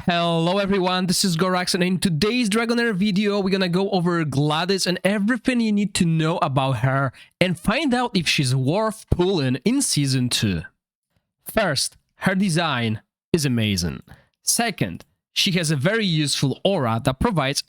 Hello everyone, this is Gorax, and in today's DragonHeir video, we're gonna go over Gladys and everything you need to know about her and find out if she's worth pulling in Season 2. First, her design is amazing. Second, she has a very useful aura that provides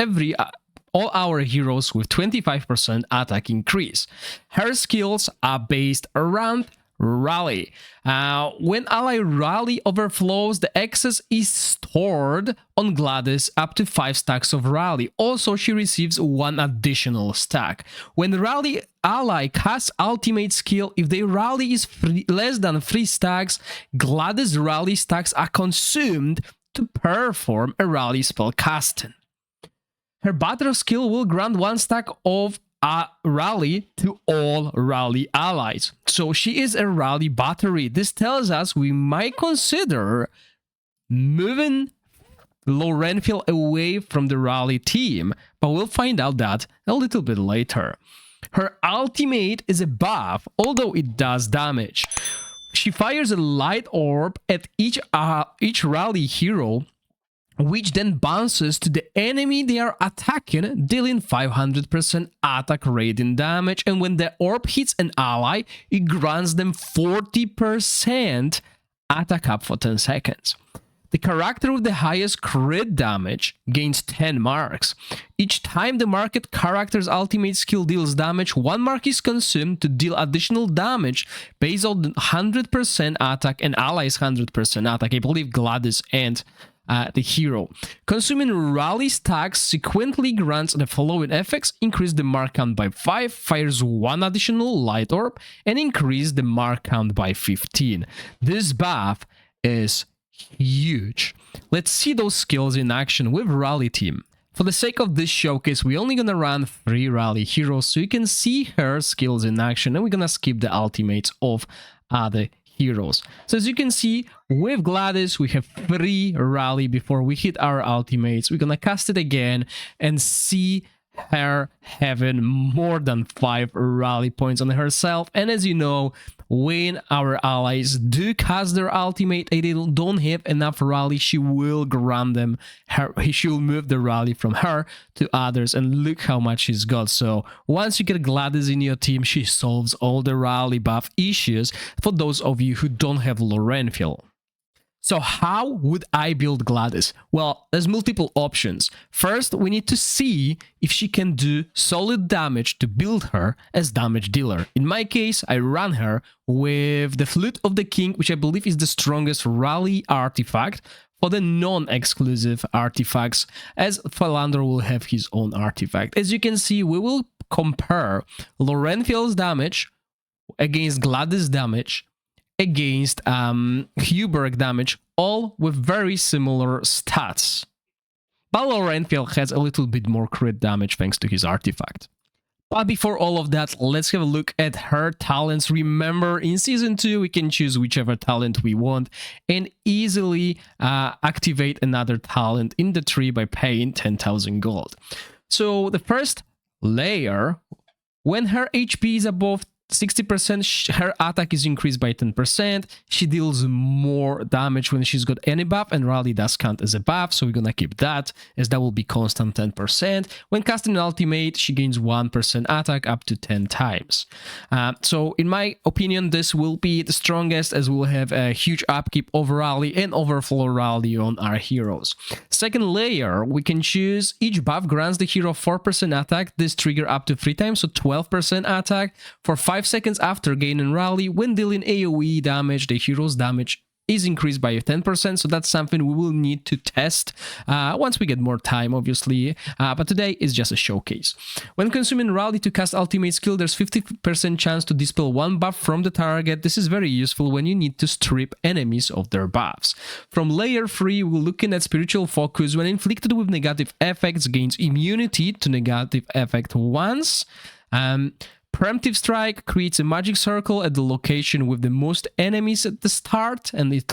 all our heroes with 25% attack increase. Her skills are based around Rally. When ally Rally overflows, the excess is stored on Gladys up to 5 stacks of Rally. Also, she receives 1 additional stack. When Rally ally casts ultimate skill, if their Rally is less than 3 stacks, Gladys Rally stacks are consumed to perform a Rally spell casting. Her battle skill will grant 1 stack of Rally to all Rally allies. So she is a Rally battery. This tells us we might consider moving Lorenfield away from the Rally team, but we'll find out that a little bit later. Her ultimate is a buff, although it does damage. She fires a light orb at each Rally hero, which then bounces to the enemy they are attacking, dealing 500% attack rating damage, and when the orb hits an ally, it grants them 40% attack up for 10 seconds. The character with the highest crit damage gains 10 marks. Each time the marked character's ultimate skill deals damage, 1 mark is consumed to deal additional damage based on 100% attack and allies' 100% attack. I believe Gladys and the hero. Consuming Rally stacks sequentially grants the following effects: increase the mark count by 5, fires 1 additional light orb, and increase the mark count by 15. This buff is huge. Let's see those skills in action with Rally team. For the sake of this showcase, we're only gonna run 3 Rally heroes so you can see her skills in action, and we're gonna skip the ultimates of other heroes. So as you can see, with Gladys, we have 3 Rally before we hit our ultimates. We're gonna cast it again and see her having more than 5 Rally points on herself. And as you know, when our allies do cast their ultimate and they don't have enough Rally, she will grant them she will move the Rally from her to others, and look how much she's got. So once you get Gladys in your team, she solves all the Rally buff issues for those of you who don't have Lorenfield. So how would I build Gladys? Well, there's multiple options. First, we need to see if she can do solid damage to build her as damage dealer. In my case, I run her with the Flute of the King, which I believe is the strongest Rally artifact for the non-exclusive artifacts, as Philander will have his own artifact. As you can see, we will compare Lorenfield's damage against Gladys' damage, against Huberg damage, all with very similar stats. But Lorenfield has a little bit more crit damage thanks to his artifact. But before all of that, let's have a look at her talents. Remember, in Season 2, we can choose whichever talent we want and easily activate another talent in the tree by paying 10,000 gold. So the first layer, when her HP is above 60%, her attack is increased by 10%. She deals more damage when she's got any buff, and Rally does count as a buff, so we're gonna keep that, as that will be constant 10%. When casting an ultimate, she gains 1% attack up to 10 times. So in my opinion, this will be the strongest, as we'll have a huge upkeep over Rally and overflow Rally on our heroes. Second layer, we can choose each buff grants the hero 4% attack. This trigger up to 3 times, so 12% attack for 5 seconds after gaining Rally. When dealing AoE damage, the hero's damage is increased by 10%, so that's something we will need to test once we get more time, obviously, but today is just a showcase. When consuming Rally to cast ultimate skill, there's 50% chance to dispel 1 buff from the target. This is very useful when you need to strip enemies of their buffs. From layer 3, we're looking at Spiritual Focus. When inflicted with negative effects, gains immunity to negative effect once. Preemptive Strike creates a magic circle at the location with the most enemies at the start, and it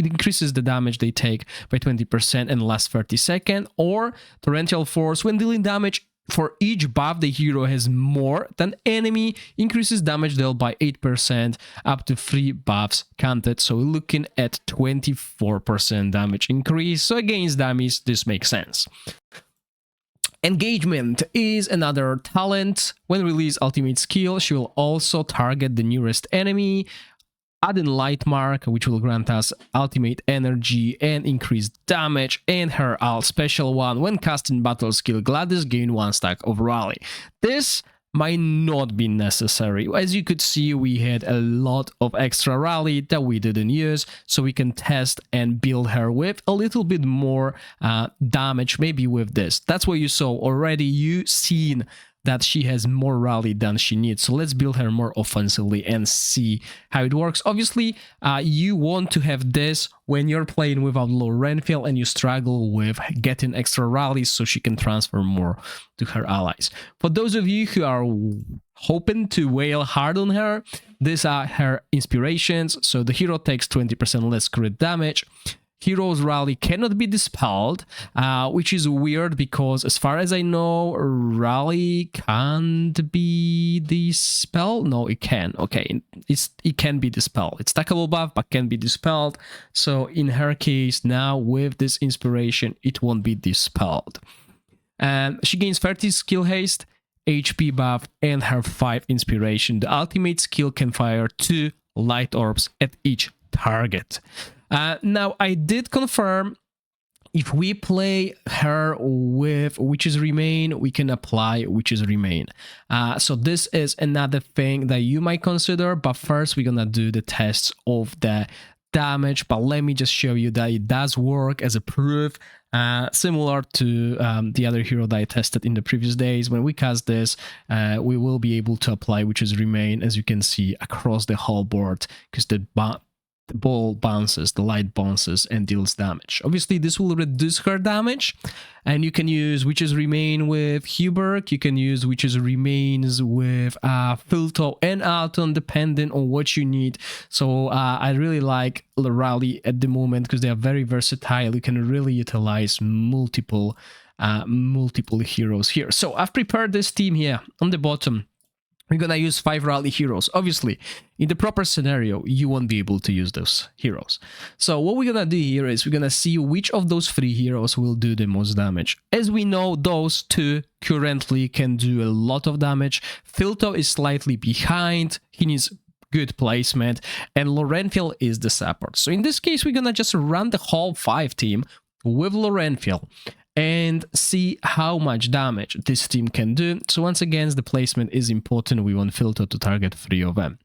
increases the damage they take by 20% and lasts 30 seconds. Or Torrential Force, when dealing damage for each buff the hero has more than enemy, increases damage dealt by 8% up to 3 buffs counted. So we're looking at 24% damage increase. So against dummies, this makes sense. Engagement is another talent. When release ultimate skill, she will also target the nearest enemy, add in light mark, which will grant us ultimate energy and increase damage, and her special one, when casting battle skill Gladys, gain 1 stack of rally. This might not be necessary. As you could see, we had a lot of extra rally that we didn't use, so we can test and build her with a little bit more damage, maybe with this. That's what you saw already. You seen that she has more rally than she needs. So let's build her more offensively and see how it works. Obviously, you want to have this when you're playing without low Renfield and you struggle with getting extra rallies so she can transfer more to her allies. For those of you who are hoping to wail hard on her, these are her inspirations. So the hero takes 20% less crit damage. Hero's rally cannot be dispelled, which is weird because as far as I know, rally can't be dispelled. No, it can. Okay, it can be dispelled. It's stackable buff, but can be dispelled. So in her case, now with this inspiration, it won't be dispelled. And she gains 30 skill haste, HP buff, and her 5 inspiration. The ultimate skill can fire 2 light orbs at each target. Now, I did confirm if we play her with Witch's Remain, we can apply Witch's Remain. So this is another thing that you might consider, but first we're gonna do the tests of the damage. But let me just show you that it does work as a proof, similar to the other hero that I tested in the previous days. When we cast this, we will be able to apply Witch's Remain, as you can see, across the whole board, because the ball bounces, the light bounces and deals damage. Obviously, this will reduce her damage, and you can use Witch's Remain with Hubert, you can use Witch's Remains with Filto and Alton, depending on what you need. So I really like Rally at the moment because they are very versatile. You can really utilize multiple heroes here. So I've prepared this team here on the bottom. We're gonna use 5 rally heroes. Obviously, in the proper scenario, you won't be able to use those heroes. So what we're gonna do here is we're gonna see which of those 3 heroes will do the most damage. As we know, those 2 currently can do a lot of damage. Filto is slightly behind. He needs good placement, and Lorenfield is the support. So in this case, we're gonna just run the whole 5 team with Lorenfield and see how much damage this team can do. So once again, the placement is important. We want Filto to target 3 of them.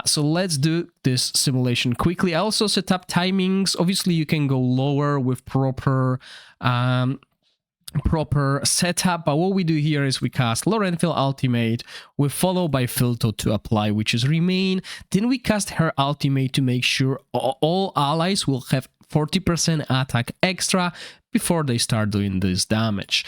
So let's do this simulation quickly. I also set up timings. Obviously, you can go lower with proper setup, but what we do here is we cast Lorenfield ultimate, we follow by Filto to apply Witch's Remain, then we cast her ultimate to make sure all allies will have 40% attack extra before they start doing this damage.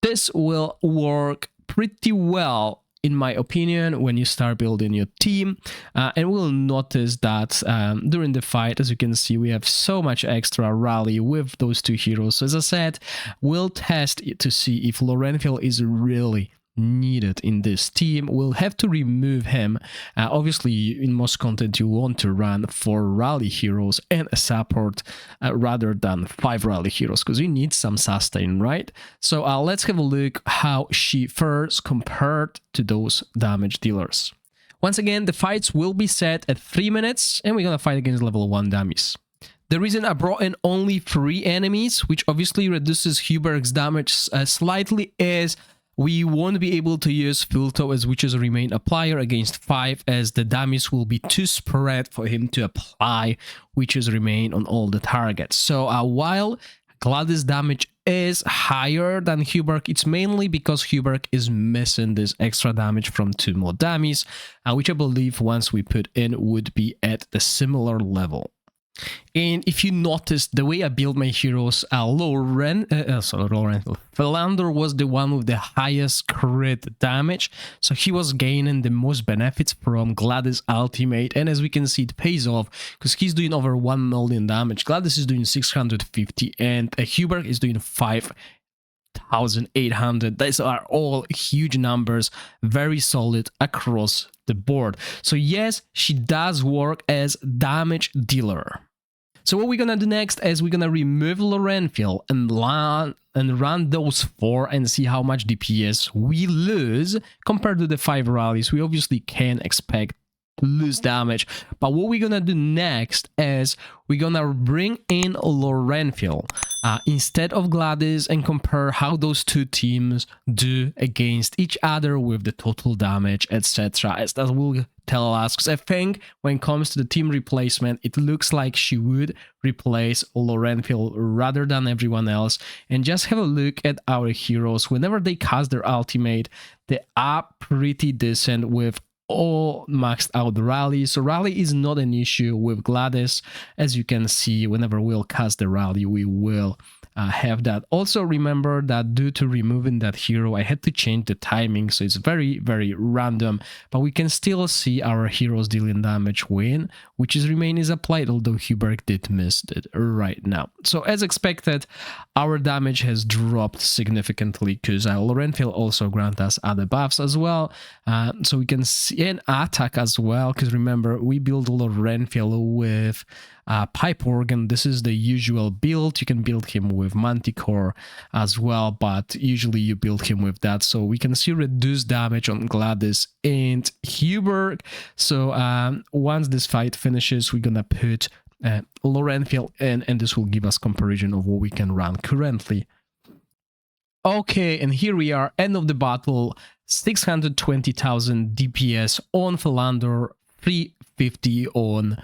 This will work pretty well, in my opinion, when you start building your team, and we'll notice that during the fight, as you can see, we have so much extra rally with those 2 heroes. So as I said, we'll test it to see if Lorenfield is really needed in this team. We'll have to remove him. Obviously, in most content, you want to run 4 rally heroes and a support rather than 5 rally heroes, because you need some sustain, right? So let's have a look how she fares compared to those damage dealers. Once again, the fights will be set at 3 minutes, and we're gonna fight against level 1 dummies. The reason I brought in only 3 enemies, which obviously reduces Hubert's damage slightly, is we won't be able to use Filto as Witch's Remain applier against 5, as the dummies will be too spread for him to apply Witch's Remain on all the targets. So while Gladys damage is higher than Hubert, it's mainly because Hubert is missing this extra damage from 2 more dummies, which I believe once we put in would be at the similar level. And if you notice the way I build my heroes, Philander was the one with the highest crit damage, so he was gaining the most benefits from Gladys ultimate, and as we can see, it pays off because he's doing over 1 million damage. Gladys is doing 650 and Hubert is doing 5 1800. These are all huge numbers, very solid across the board. So yes, she does work as damage dealer. So what we're gonna do next is we're gonna remove Lorenfield and run those 4 and see how much DPS we lose compared to the 5 rallies. We obviously can expect to lose damage, but what we're gonna do next is we're gonna bring in Lorenfield instead of Gladys and compare how those two teams do against each other with the total damage, etc. As that will tell us, because I think when it comes to the team replacement, it looks like she would replace Lorenfield rather than everyone else. And just have a look at our heroes. Whenever they cast their ultimate, they are pretty decent with all maxed out rally. So rally is not an issue with Gladys. As you can see, whenever we'll cast the rally, we will have that. Also remember that due to removing that hero, I had to change the timing, so it's very, very random, but we can still see our heroes dealing damage when which is remain is applied, although Huberg did miss it right now. So as expected, our damage has dropped significantly because Lorenfield also grant us other buffs as well, so we can see an attack as well, because remember we build Lorenfield with pipe organ. This is the usual build. You can build him with manticore as well, but usually you build him with that. So we can see reduced damage on Gladys and Huberg. So once this fight finishes, we're gonna put Lorenfield in, and this will give us comparison of what we can run currently. Okay, and here we are, end of the battle, 620,000 DPS on Philander, 350 on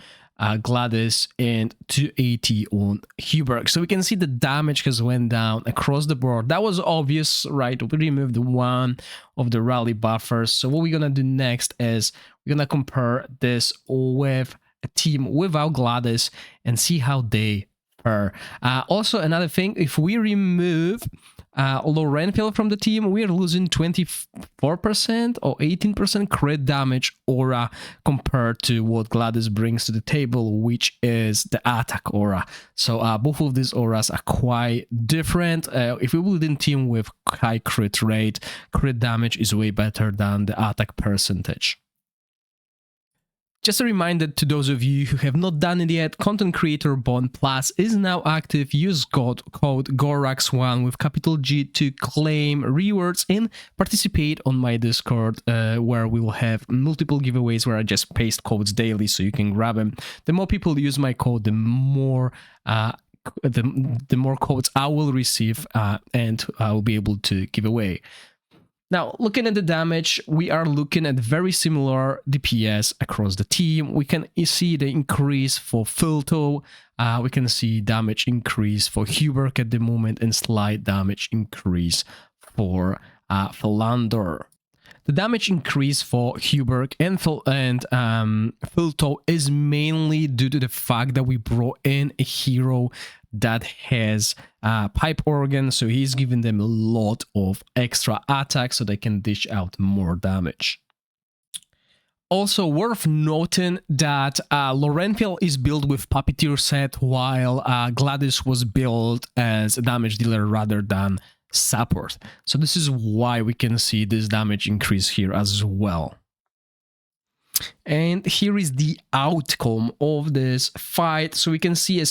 Gladys, and 280 on Huberg. So we can see the damage has went down across the board. That was obvious, right? We removed one of the rally buffers. So what we're gonna do next is we're gonna compare this with a team without Gladys and see how they fare. Also, another thing, if we remove Lorenfield from the team, we are losing 24% or 18% crit damage aura compared to what Gladys brings to the table, which is the attack aura. So both of these auras are quite different. If we build in team with high crit rate, crit damage is way better than the attack percentage. Just a reminder to those of you who have not done it yet, Content Creator Bond Plus is now active. Use code Gorax1 with capital G to claim rewards and participate on my Discord, where we will have multiple giveaways where I just paste codes daily so you can grab them. The more people use my code, the more codes I will receive and I will be able to give away. Now, looking at the damage, we are looking at very similar DPS across the team. We can see the increase for Filto, we can see damage increase for Huberg at the moment, and slight damage increase for Philander. The damage increase for Huberg and Filto is mainly due to the fact that we brought in a hero that has pipe organ, so he's giving them a lot of extra attack so they can dish out more damage. Also worth noting that Lorenfield is built with Puppeteer set, while Gladys was built as a damage dealer rather than support. So this is why we can see this damage increase here as well. And here is the outcome of this fight. So we can see a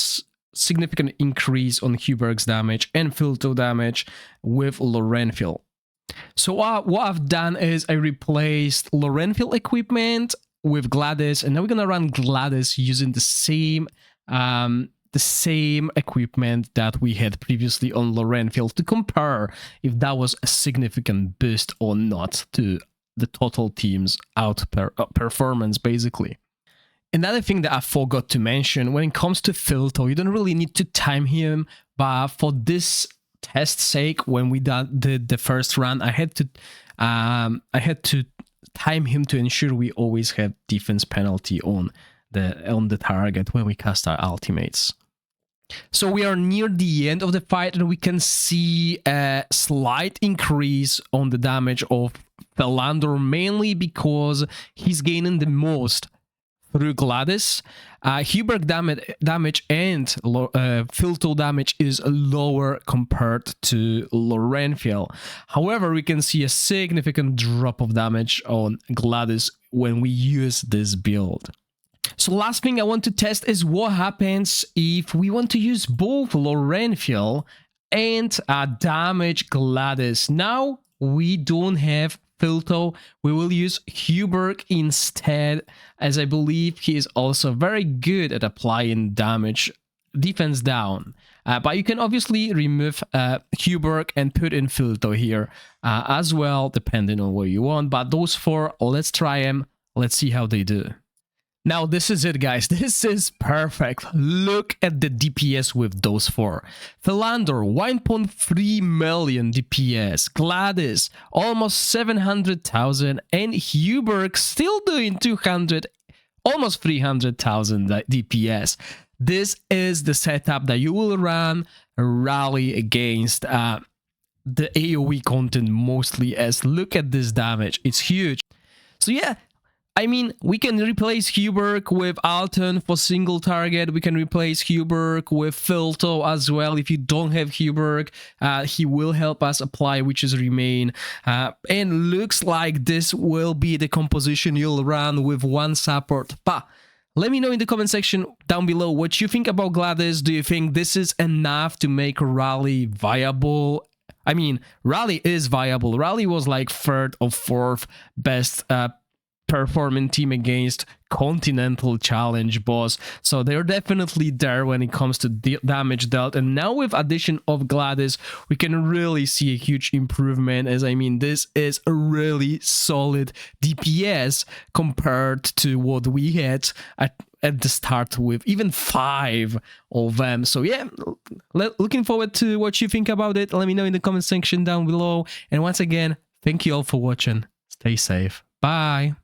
significant increase on Huberg's damage and Filto damage with Lorenfield. So what I've done is I replaced Lorenfield equipment with Gladys, and now we're gonna run Gladys using the same equipment that we had previously on Lorenfield to compare if that was a significant boost or not to the total team's performance, basically. Another thing that I forgot to mention, when it comes to Filto, you don't really need to time him, but for this test sake, when we did the first run, I had to time him to ensure we always have defense penalty on the target when we cast our ultimates. So we are near the end of the fight, and we can see a slight increase on the damage of Philander, mainly because he's gaining the most through Gladys. Hubert damage and Filto damage is lower compared to Lorenfiel. However, we can see a significant drop of damage on Gladys when we use this build. So last thing I want to test is what happens if we want to use both Lorenfiel and damage Gladys. Now we don't have Filto, we will use Hubert instead, as I believe he is also very good at applying damage, defense down. But you can obviously remove Hubert and put in Filto here as well, depending on what you want. But those four, let's try them. Let's see how they do. Now, this is it, guys. This is perfect. Look at the DPS with those four. Philander, 1.3 million DPS. Gladys, almost 700,000. And Hubert still doing 200, almost 300,000 DPS. This is the setup that you will run rally against the AoE content mostly, as look at this damage. It's huge. So yeah, I mean, we can replace Hubert with Alton for single target. We can replace Hubert with Filto as well. If you don't have Hubert, he will help us apply Witch's Remain. And looks like this will be the composition you'll run with one support. But let me know in the comment section down below what you think about Gladys. Do you think this is enough to make Rally viable? I mean, Rally is viable. Rally was like 3rd or 4th best performing team against Continental Challenge boss, so they're definitely there when it comes to damage dealt. And now with addition of Gladys, we can really see a huge improvement, as I mean, this is a really solid DPS compared to what we had at the start with even 5 of them. So yeah, looking forward to what you think about it. Let me know in the comment section down below, and once again, thank you all for watching. Stay safe. Bye.